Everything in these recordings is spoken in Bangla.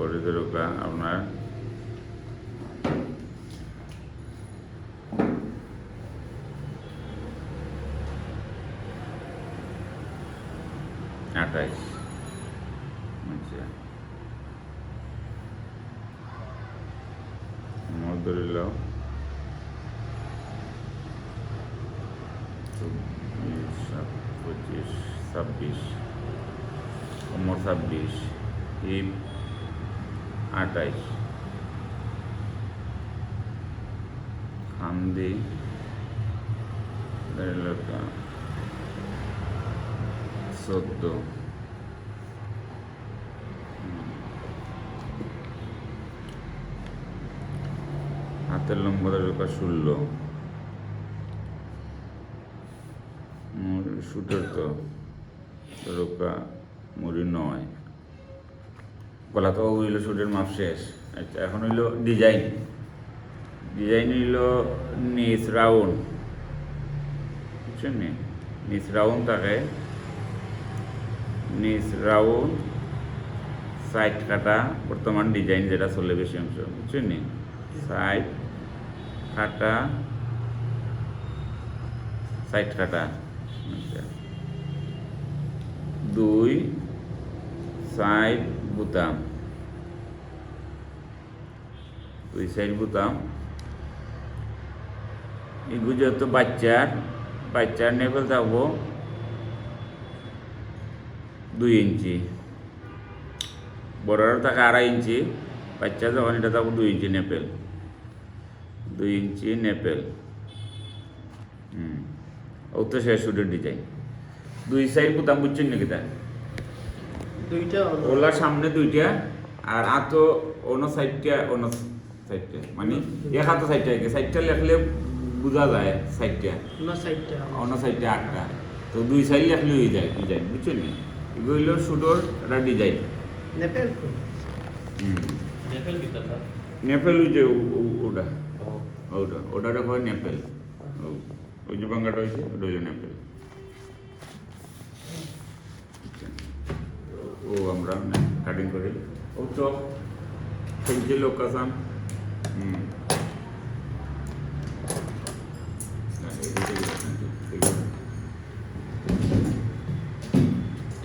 পরে ধরুকা আপনার 28। আচ্ছা আমার ধরিল 25, 26 কোমর 26 হিপ 28 খান্দি ধরিল 14। হাতের লম্বা ধরিল 16। শুটের তো ধরুকা মুড়ি 9। গলা তো হইল শুটের মাপ শেষ। আচ্ছা এখন হইল ডিজাইন হইল নিচ রাউন্ড, বুঝছেন নি? নিচ রাউন্ড থাকে, নিচ রাউন্ড সাইড কাটা বর্তমান ডিজাইন যেটা চলে বেশি অংশ, বুঝছেন নি? সাইড কাটা, সাইড কাটা। আচ্ছা 2 সাইড বুতাম, 2 সাইড বুতাম। এগুলো যেহেতু বাচ্চার নেপেল থাকবো 2 ইঞ্চি, বড়রা থাকে 2.5 ইঞ্চি, বাচ্চা যখন এটা থাকবো 2 ইঞ্চি নেপেল, 2 ইঞ্চি নেপেল। ও তো শেষ শুটের ডিজাইন। 2 সাইড বুতাম, বুঝছেন নাকি? তা দুইটা ওলার সামনে 2টা আর আতো অন্য সাইডটা মানে এক হাতে সাইডটা লেখলে বোঝা যায় সাইডটা, অন্য সাইডটা 8টা। তো 2 সাইড লেখলে হয়ে যায় ডিজাইন, বুঝছেন নি? এগুলো হইল শুটোর একটা ডিজাইন। নেপেল ওই যে ওটা হয় নেপেল। ওই যে বাঙ্গাটা হয়েছে ওটা হইল নেপেল। ও আমরা কাটিং করি। ও চক সবজি লোকাসান।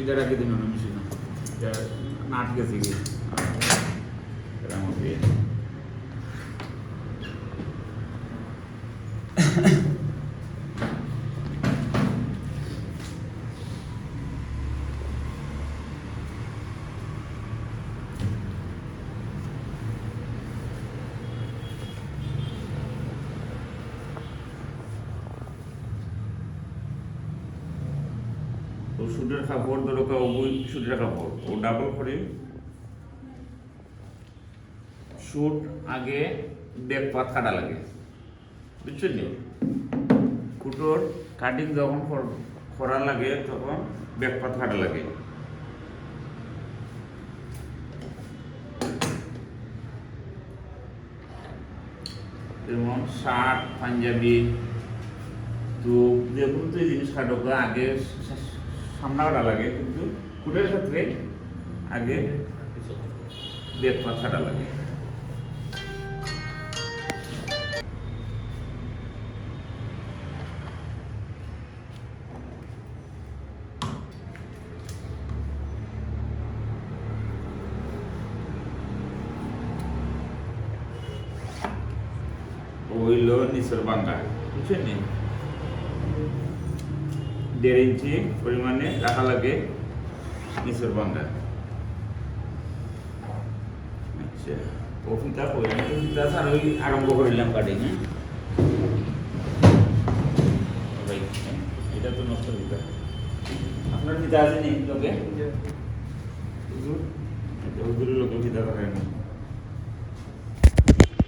এটা রাখি দিন না মেশিন না আটকে গেছি এটার মধ্যে। শুটের কাপড় ধরো ওই শুটের কাপড় ও ডাবল করে শুট আগে ব্যাক পাত কাটা লাগে, বুঝছেন নি? কুটোর কাটিং যখন করা লাগে তখন ব্যাক পাত কাটা লাগে। যেমন শার্ট পাঞ্জাবি তো দেখুন তো এই জিনিস কাটক আগে সামনা কাটা লাগে, কিন্তু কুটের ক্ষেত্রে আগে ব্যাক পাত কাটা লাগে। হইল নিচের বাঙ্গা, বুঝছেন নি? 1.5 ইঞ্চি পরিমাণে রাখা লাগে নিচের বাঙ্গা। আচ্ছা ও ফিতা কইলাম, ফিতা স্যার ওই আরম্ভ করিলাম কাটিং। এটা তো নষ্ট ফিতা, আপনার ফিতা আছে নি লোকে? হুজুর লোকে ফিতা করেন।